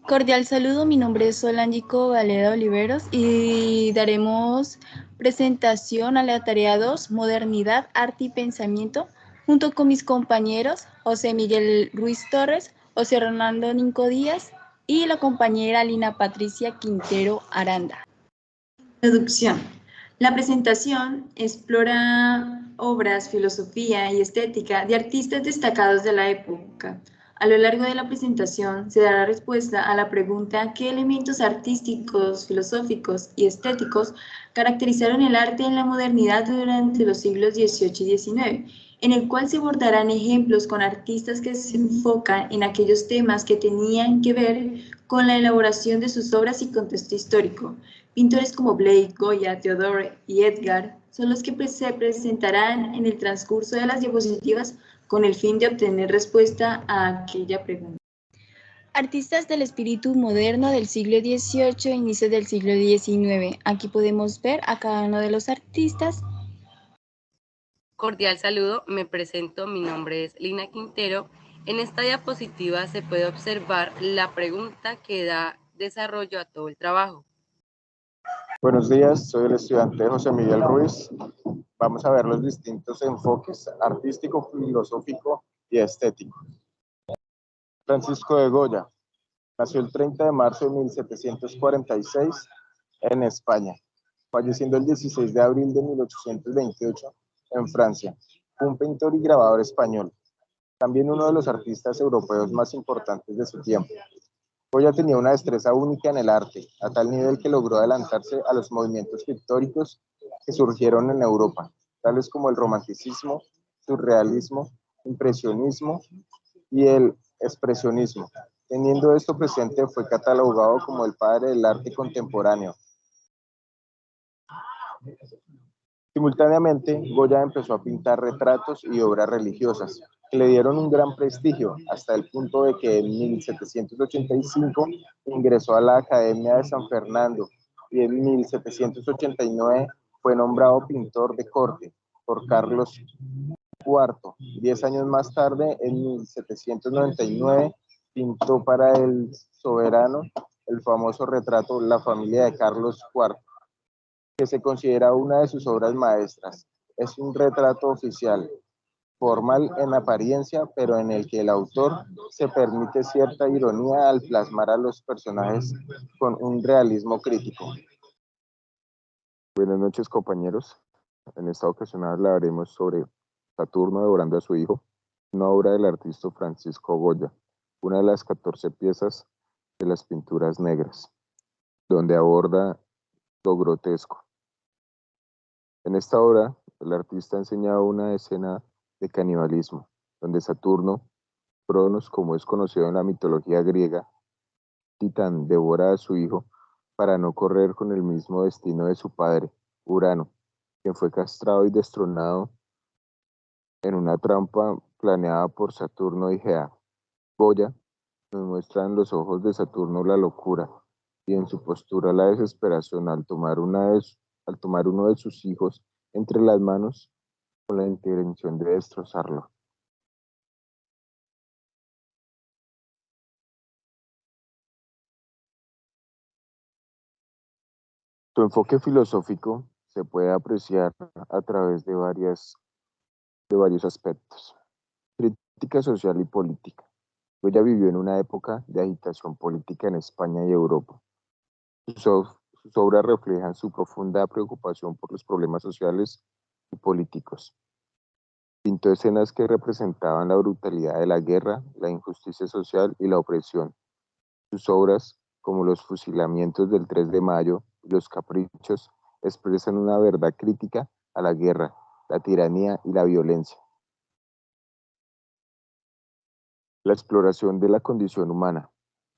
Cordial saludo, mi nombre es Solangico Valera Oliveros y daremos presentación a la tarea 2, Modernidad, Arte y Pensamiento, junto con mis compañeros José Miguel Ruiz Torres, José Ronaldo Ninco Díaz y la compañera Lina Patricia Quintero Aranda. Introducción. La presentación explora obras, filosofía y estética de artistas destacados de la época. A lo largo de la presentación se dará respuesta a la pregunta ¿qué elementos artísticos, filosóficos y estéticos caracterizaron el arte en la modernidad durante los siglos XVIII y XIX? En el cual se abordarán ejemplos con artistas que se enfocan en aquellos temas que tenían que ver con la elaboración de sus obras y contexto histórico. Pintores como Blake, Goya, Theodore y Edgar son los que se presentarán en el transcurso de las diapositivas con el fin de obtener respuesta a aquella pregunta. Artistas del espíritu moderno del siglo XVIII e inicios del siglo XIX. Aquí podemos ver a cada uno de los artistas. Cordial saludo, me presento, mi nombre es Lina Quintero. En esta diapositiva se puede observar la pregunta que da desarrollo a todo el trabajo. Buenos días, soy el estudiante José Miguel Ruiz. Vamos a ver los distintos enfoques artístico, filosófico y estético. Francisco de Goya nació el 30 de marzo de 1746 en España, falleciendo el 16 de abril de 1828 en Francia. Fue un pintor y grabador español, también uno de los artistas europeos más importantes de su tiempo. Goya tenía una destreza única en el arte, a tal nivel que logró adelantarse a los movimientos pictóricos que surgieron en Europa, tales como el romanticismo, surrealismo, impresionismo y el expresionismo. Teniendo esto presente, fue catalogado como el padre del arte contemporáneo. Simultáneamente, Goya empezó a pintar retratos y obras religiosas, que le dieron un gran prestigio, hasta el punto de que en 1785 ingresó a la Academia de San Fernando y en 1789 fue nombrado pintor de corte por Carlos IV. 10 años más tarde, en 1799, pintó para el soberano el famoso retrato La familia de Carlos IV, que se considera una de sus obras maestras. Es un retrato oficial, formal en apariencia, pero en el que el autor se permite cierta ironía al plasmar a los personajes con un realismo crítico. Buenas noches, compañeros. En esta ocasión hablaremos sobre Saturno devorando a su hijo, una obra del artista Francisco Goya, una de las 14 piezas de las pinturas negras, donde aborda lo grotesco. En esta obra, el artista enseña una escena de canibalismo, donde Saturno, Cronos, como es conocido en la mitología griega, Titán, devora a su hijo para no correr con el mismo destino de su padre, Urano, quien fue castrado y destronado en una trampa planeada por Saturno y Gea. Goya nos muestra en los ojos de Saturno la locura y en su postura la desesperación al tomar uno de sus hijos entre las manos con la intención de destrozarlo. Su enfoque filosófico se puede apreciar a través de varios aspectos. Crítica social y política. Goya vivió en una época de agitación política en España y Europa. Sus obras reflejan su profunda preocupación por los problemas sociales y políticos. Pintó escenas que representaban la brutalidad de la guerra, la injusticia social y la opresión. Sus obras, como los fusilamientos del 3 de mayo y los caprichos, expresan una verdad crítica a la guerra, la tiranía y la violencia. La exploración de la condición humana.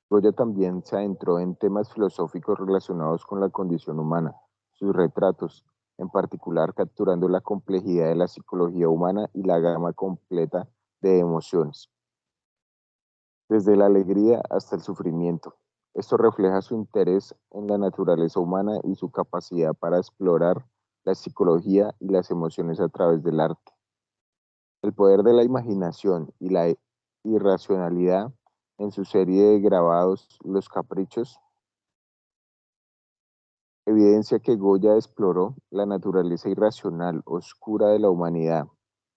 Goya también se adentró en temas filosóficos relacionados con la condición humana. Sus retratos, en particular, capturando la complejidad de la psicología humana y la gama completa de emociones, desde la alegría hasta el sufrimiento. Esto refleja su interés en la naturaleza humana y su capacidad para explorar la psicología y las emociones a través del arte. El poder de la imaginación y la irracionalidad en su serie de grabados Los Caprichos, evidencia que Goya exploró la naturaleza irracional, oscura de la humanidad.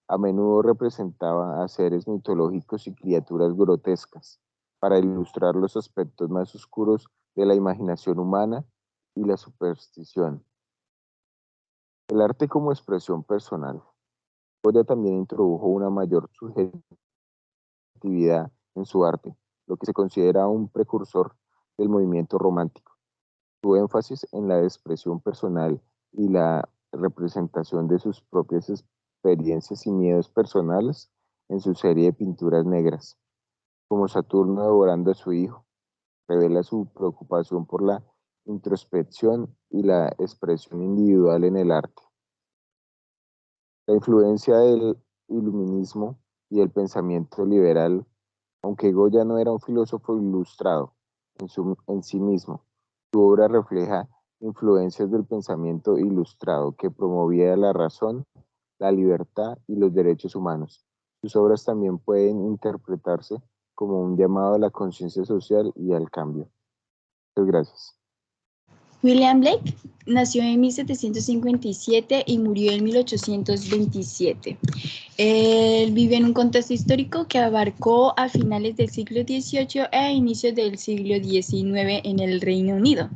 A menudo representaba a seres mitológicos y criaturas grotescas para ilustrar los aspectos más oscuros de la imaginación humana y la superstición. El arte como expresión personal. Goya también introdujo una mayor subjetividad en su arte, lo que se considera un precursor del movimiento romántico. Su énfasis en la expresión personal y la representación de sus propias experiencias y miedos personales en su serie de pinturas negras, como Saturno devorando a su hijo, revela su preocupación por la introspección y la expresión individual en el arte. La influencia del iluminismo y el pensamiento liberal, aunque Goya no era un filósofo ilustrado en sí mismo, su obra refleja influencias del pensamiento ilustrado que promovía la razón, la libertad y los derechos humanos. Sus obras también pueden interpretarse como un llamado a la conciencia social y al cambio. Muchas gracias. William Blake nació en 1757 y murió en 1827. Él vive en un contexto histórico que abarcó a finales del siglo XVIII e inicios del siglo XIX en el Reino Unido.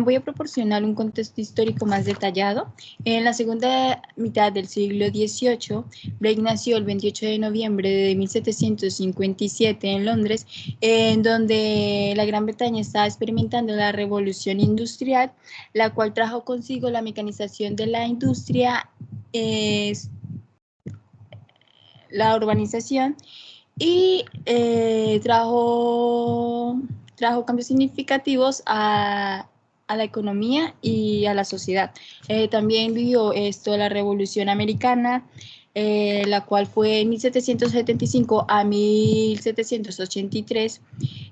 Voy a proporcionar un contexto histórico más detallado. En la segunda mitad del siglo XVIII, Blake nació el 28 de noviembre de 1757 en Londres, en donde la Gran Bretaña estaba experimentando la revolución industrial, la cual trajo consigo la mecanización de la industria, la urbanización y trajo cambios significativos a la economía y a la sociedad. También vivió la Revolución Americana, la cual fue en 1775 a 1783,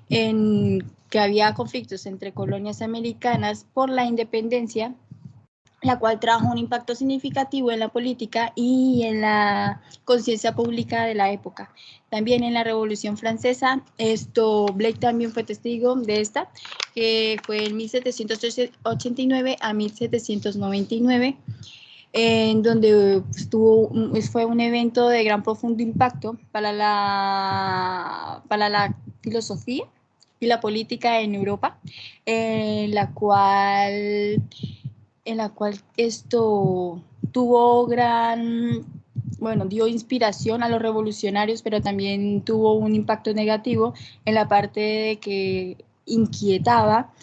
en que había conflictos entre colonias americanas por la independencia, la cual trajo un impacto significativo en la política y en la conciencia pública de la época. También en la Revolución Francesa, Blake también fue testigo de esta, que fue en 1789 a 1799, en donde fue un evento de gran profundo impacto para la filosofía y la política en Europa, en la cual esto dio inspiración a los revolucionarios, pero también tuvo un impacto negativo en la parte de que inquietaba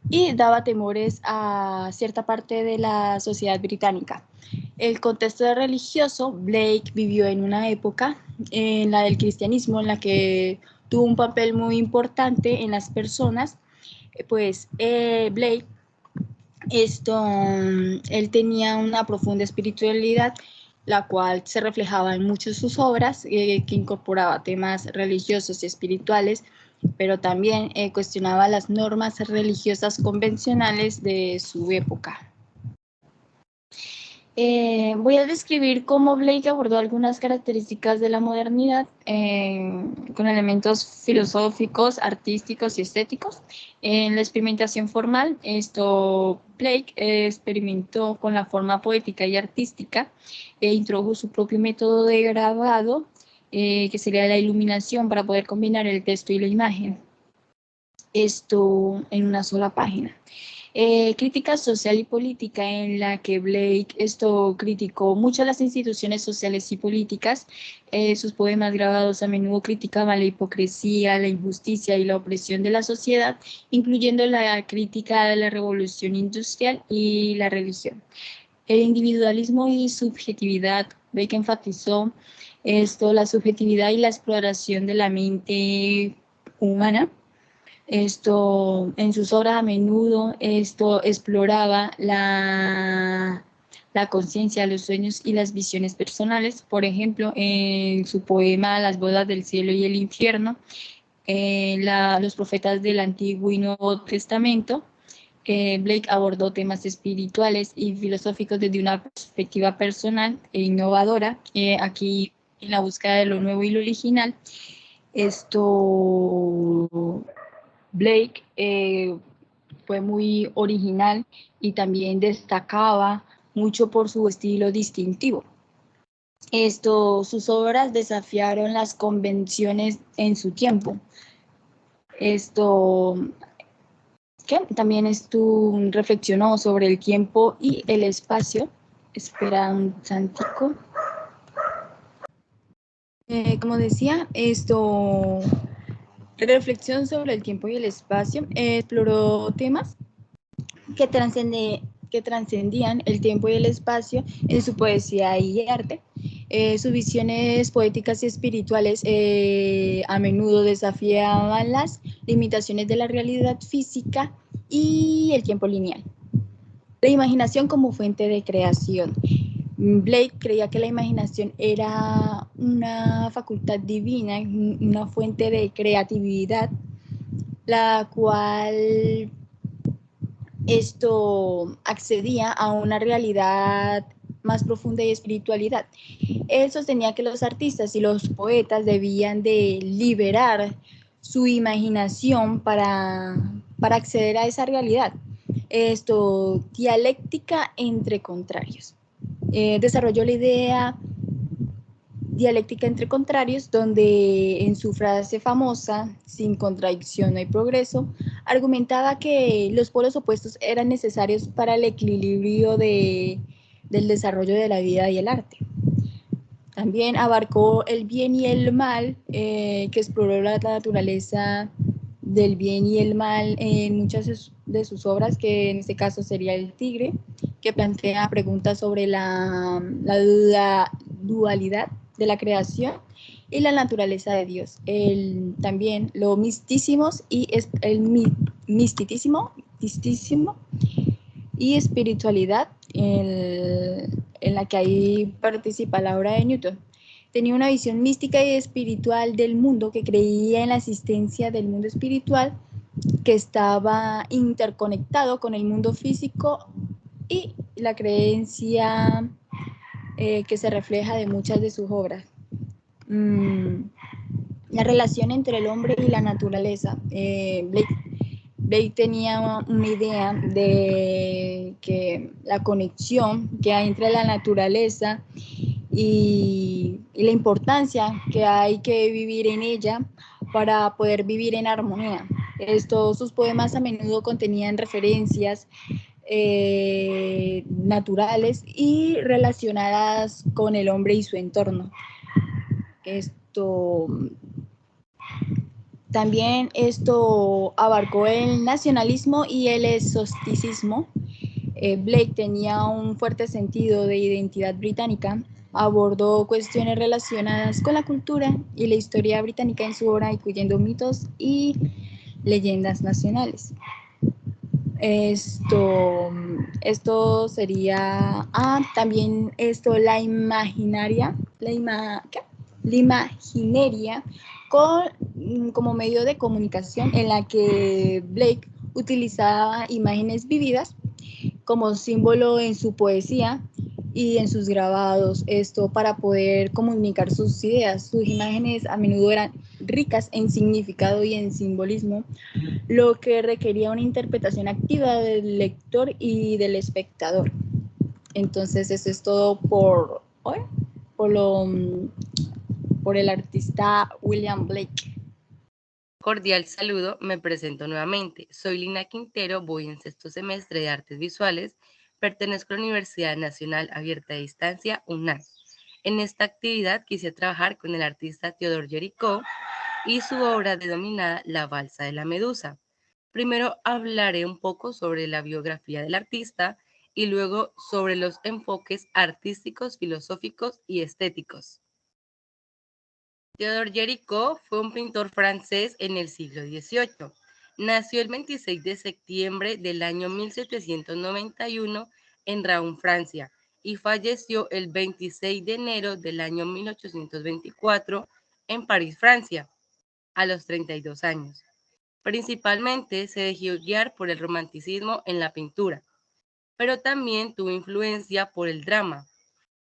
y daba temores a cierta parte de la sociedad británica. El contexto religioso, Blake vivió en una época, en la del cristianismo, en la que tuvo un papel muy importante en las personas. Blake, él tenía una profunda espiritualidad, la cual se reflejaba en muchas de sus obras, que incorporaba temas religiosos y espirituales, pero también cuestionaba las normas religiosas convencionales de su época. Voy a describir cómo Blake abordó algunas características de la modernidad con elementos filosóficos, artísticos y estéticos. En la experimentación formal, Blake experimentó con la forma poética y artística e introdujo su propio método de grabado, que sería la iluminación, para poder combinar el texto y la imagen. En una sola página. Crítica social y política, en la que Blake criticó mucho las instituciones sociales y políticas. Sus poemas grabados a menudo criticaban la hipocresía, la injusticia y la opresión de la sociedad, incluyendo la crítica de la revolución industrial y la religión. El individualismo y subjetividad. Blake enfatizó la subjetividad y la exploración de la mente humana. En sus obras a menudo exploraba la conciencia, los sueños y las visiones personales. Por ejemplo, en su poema Las bodas del cielo y el infierno, los profetas del Antiguo y Nuevo Testamento, Blake abordó temas espirituales y filosóficos desde una perspectiva personal e innovadora, aquí en la búsqueda de lo nuevo y lo original. Blake fue muy original y también destacaba mucho por su estilo distintivo. Sus obras desafiaron las convenciones en su tiempo. También reflexionó sobre el tiempo y el espacio. Espera un santico. Como decía, reflexión sobre el tiempo y el espacio. Exploró temas que trascendían el tiempo y el espacio en su poesía y arte. Sus visiones poéticas y espirituales a menudo desafiaban las limitaciones de la realidad física y el tiempo lineal. La imaginación como fuente de creación. Blake creía que la imaginación era una facultad divina, una fuente de creatividad, la cual accedía a una realidad más profunda y espiritualidad. Él sostenía que los artistas y los poetas debían de liberar su imaginación para acceder a esa realidad. Dialéctica entre contrarios. Desarrolló la idea dialéctica entre contrarios, donde en su frase famosa, sin contradicción no hay progreso, argumentaba que los polos opuestos eran necesarios para el equilibrio del desarrollo de la vida y el arte. También abarcó el bien y el mal, que exploró la naturaleza del bien y el mal en muchas de sus obras, que en este caso sería El Tigre, que plantea preguntas sobre la dualidad de la creación y la naturaleza de Dios. También lo mistísimos y misticismo y espiritualidad, en la que ahí participa la obra de Newton. Tenía una visión mística y espiritual del mundo, que creía en la existencia del mundo espiritual, que estaba interconectado con el mundo físico, y la creencia que se refleja de muchas de sus obras. La relación entre el hombre y la naturaleza. Blake tenía una idea de que la conexión que hay entre la naturaleza y la importancia que hay que vivir en ella para poder vivir en armonía. Sus poemas a menudo contenían referencias naturales y relacionadas con el hombre y su entorno. También abarcó el nacionalismo y el exoticismo. Blake tenía un fuerte sentido de identidad británica. Abordó cuestiones relacionadas con la cultura y la historia británica en su obra, incluyendo mitos y leyendas nacionales. Sería también la imaginería como medio de comunicación, en la que Blake utilizaba imágenes vividas como símbolo en su poesía y en sus grabados, para poder comunicar sus ideas. Sus imágenes a menudo eran ricas en significado y en simbolismo, lo que requería una interpretación activa del lector y del espectador. Entonces, eso es todo por hoy, por el artista William Blake. Cordial saludo, me presento nuevamente. Soy Lina Quintero, voy en sexto semestre de Artes Visuales, pertenezco a la Universidad Nacional Abierta de Distancia, UNAM. En esta actividad quise trabajar con el artista Teodor Géricault y su obra denominada La Balsa de la Medusa. Primero hablaré un poco sobre la biografía del artista y luego sobre los enfoques artísticos, filosóficos y estéticos. Teodor Géricault fue un pintor francés en el siglo XVIII. Nació el 26 de septiembre del año 1791 en Rouen, Francia, y falleció el 26 de enero del año 1824 en París, Francia, a los 32 años. Principalmente se dejó guiar por el romanticismo en la pintura, pero también tuvo influencia por el drama,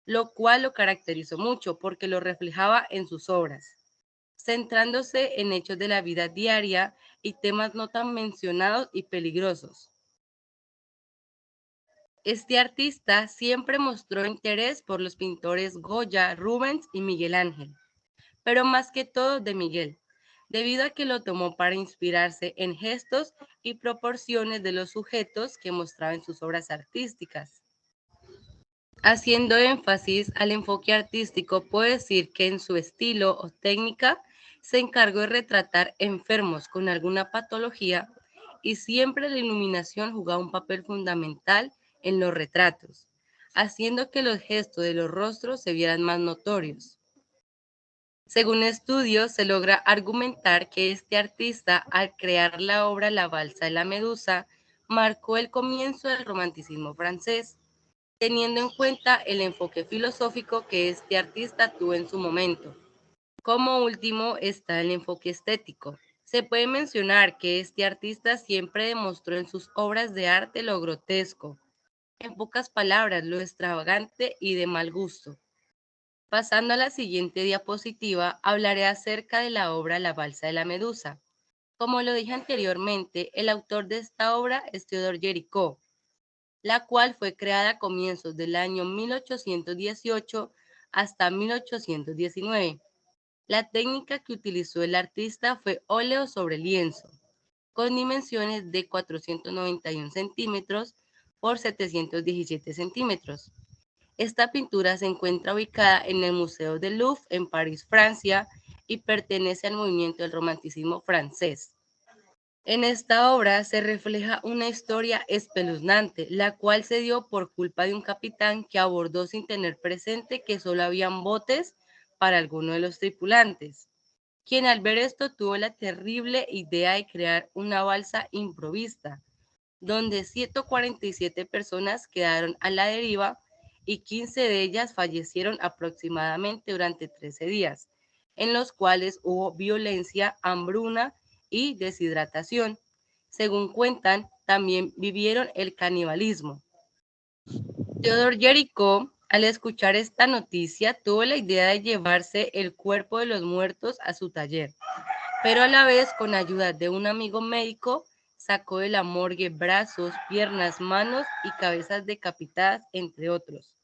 lo cual lo caracterizó mucho porque lo reflejaba en sus obras. centrándose en hechos de la vida diaria y temas no tan mencionados y peligrosos. Este artista siempre mostró interés por los pintores Goya, Rubens y Miguel Ángel, pero más que todo de Miguel, debido a que lo tomó para inspirarse en gestos y proporciones de los sujetos que mostraba en sus obras artísticas. Haciendo énfasis al enfoque artístico, puedo decir que en su estilo o técnica se encargó de retratar enfermos con alguna patología y siempre la iluminación jugaba un papel fundamental en los retratos, haciendo que los gestos de los rostros se vieran más notorios. Según estudios, se logra argumentar que este artista, al crear la obra La Balsa de la Medusa, marcó el comienzo del romanticismo francés, teniendo en cuenta el enfoque filosófico que este artista tuvo en su momento. Como último está el enfoque estético. Se puede mencionar que este artista siempre demostró en sus obras de arte lo grotesco, en pocas palabras, lo extravagante y de mal gusto. Pasando a la siguiente diapositiva, hablaré acerca de la obra La Balsa de la Medusa. Como lo dije anteriormente, el autor de esta obra es Théodore Géricault, la cual fue creada a comienzos del año 1818 hasta 1819. La técnica que utilizó el artista fue óleo sobre lienzo, con dimensiones de 491 centímetros por 717 centímetros. Esta pintura se encuentra ubicada en el Museo del Louvre en París, Francia, y pertenece al movimiento del romanticismo francés. En esta obra se refleja una historia espeluznante, la cual se dio por culpa de un capitán que abordó sin tener presente que solo habían botes para alguno de los tripulantes, quien al ver esto tuvo la terrible idea de crear una balsa improvista, donde 147 personas quedaron a la deriva y 15 de ellas fallecieron aproximadamente durante 13 días, en los cuales hubo violencia, hambruna y deshidratación. Según cuentan, también vivieron el canibalismo. Théodore Géricault, al escuchar esta noticia, tuvo la idea de llevarse el cuerpo de los muertos a su taller, pero a la vez, con ayuda de un amigo médico, sacó de la morgue brazos, piernas, manos y cabezas decapitadas, entre otros.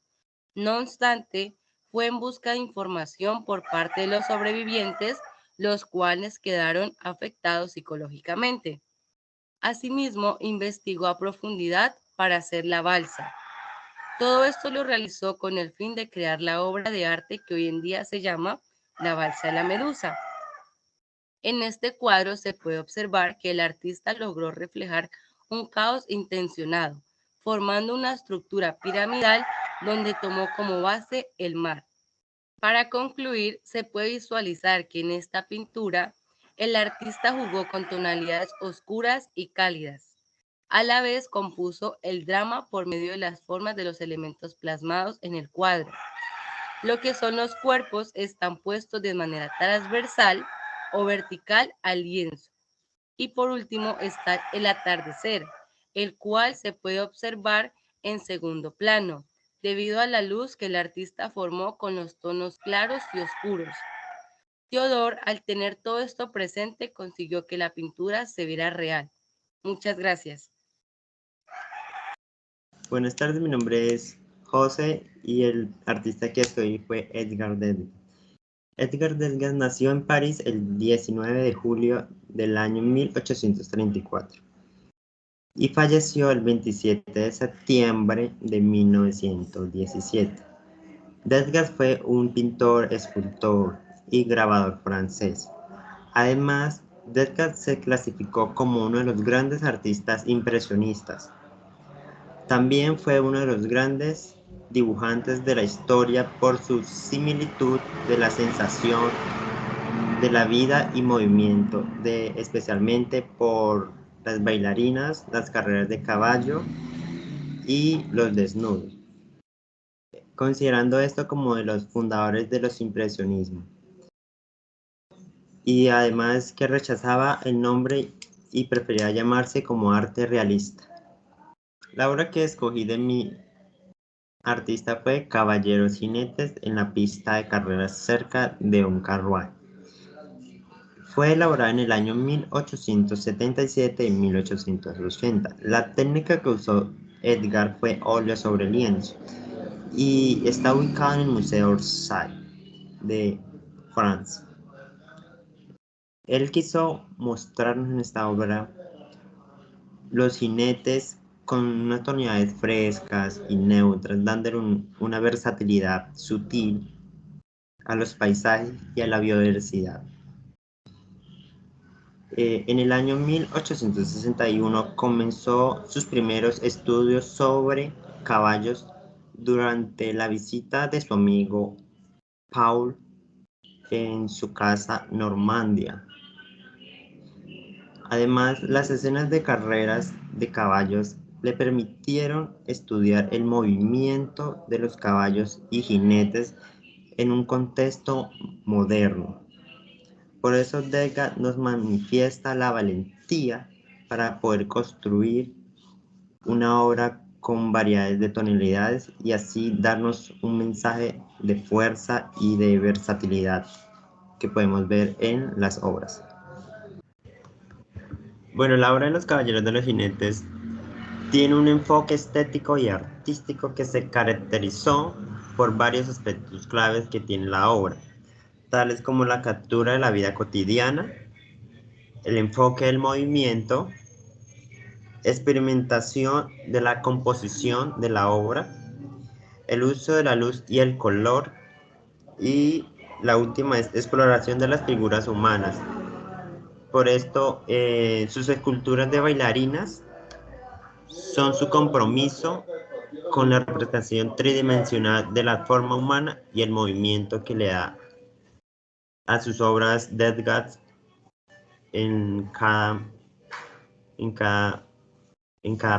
No obstante, fue en busca de información por parte de los sobrevivientes, los cuales quedaron afectados psicológicamente. Asimismo, investigó a profundidad para hacer la balsa. Todo esto lo realizó con el fin de crear la obra de arte que hoy en día se llama La Balsa de la Medusa. En este cuadro se puede observar que el artista logró reflejar un caos intencionado, formando una estructura piramidal donde tomó como base el mar. Para concluir, se puede visualizar que en esta pintura el artista jugó con tonalidades oscuras y cálidas. A la vez compuso el drama por medio de las formas de los elementos plasmados en el cuadro. Lo que son los cuerpos están puestos de manera transversal o vertical al lienzo. Y por último está el atardecer, el cual se puede observar en segundo plano, debido a la luz que el artista formó con los tonos claros y oscuros. Théodore, al tener todo esto presente, consiguió que la pintura se viera real. Muchas gracias. Buenas tardes, mi nombre es José y el artista que escogí fue Edgar Degas. Edgar Degas nació en París el 19 de julio del año 1834 y falleció el 27 de septiembre de 1917. Degas fue un pintor, escultor y grabador francés. Además, Degas se clasificó como uno de los grandes artistas impresionistas. También fue uno de los grandes dibujantes de la historia por su similitud de la sensación de la vida y movimiento, especialmente por las bailarinas, las carreras de caballo y los desnudos, considerando esto como de los fundadores de los impresionismos. Y además que rechazaba el nombre y prefería llamarse como arte realista. La obra que escogí de mi artista fue Caballeros jinetes en la pista de carreras cerca de un carruaje. Fue elaborada en el año 1877 y 1880. La técnica que usó Edgar fue óleo sobre lienzo y está ubicado en el Museo Orsay de Francia. Él quiso mostrarnos en esta obra los jinetes con unas tonalidades frescas y neutras, dándole una versatilidad sutil a los paisajes y a la biodiversidad. En el año 1861 comenzó sus primeros estudios sobre caballos durante la visita de su amigo Paul en su casa Normandia. Además, las escenas de carreras de caballos le permitieron estudiar el movimiento de los caballos y jinetes en un contexto moderno. Por eso Degas nos manifiesta la valentía para poder construir una obra con variedades de tonalidades y así darnos un mensaje de fuerza y de versatilidad que podemos ver en las obras. Bueno, la obra de los Caballeros de los Jinetes tiene un enfoque estético y artístico que se caracterizó por varios aspectos claves que tiene la obra, tales como la captura de la vida cotidiana, el enfoque del movimiento, experimentación de la composición de la obra, el uso de la luz y el color, y la última es exploración de las figuras humanas. Por esto, sus esculturas de bailarinas son su compromiso con la representación tridimensional de la forma humana y el movimiento que le da a sus obras Degas en cada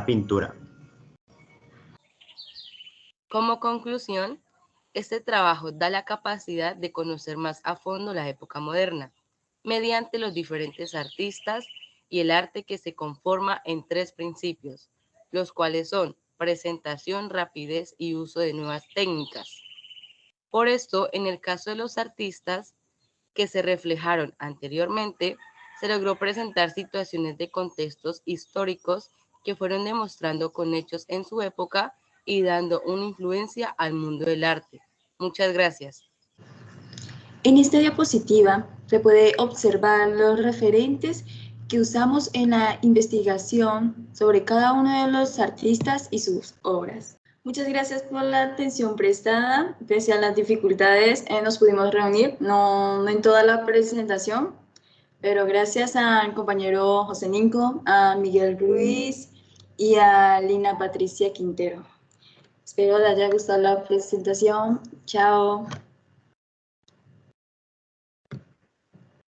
pintura. Como conclusión, este trabajo da la capacidad de conocer más a fondo la época moderna, mediante los diferentes artistas y el arte que se conforma en tres principios, los cuales son presentación, rapidez y uso de nuevas técnicas. Por esto, en el caso de los artistas que se reflejaron anteriormente, se logró presentar situaciones de contextos históricos que fueron demostrando con hechos en su época y dando una influencia al mundo del arte. Muchas gracias. En esta diapositiva se puede observar los referentes que usamos en la investigación sobre cada uno de los artistas y sus obras. Muchas gracias por la atención prestada. Pese a las dificultades, nos pudimos reunir, no en toda la presentación, pero gracias al compañero José Ninco, a Miguel Ruiz y a Lina Patricia Quintero. Espero les haya gustado la presentación. Chao.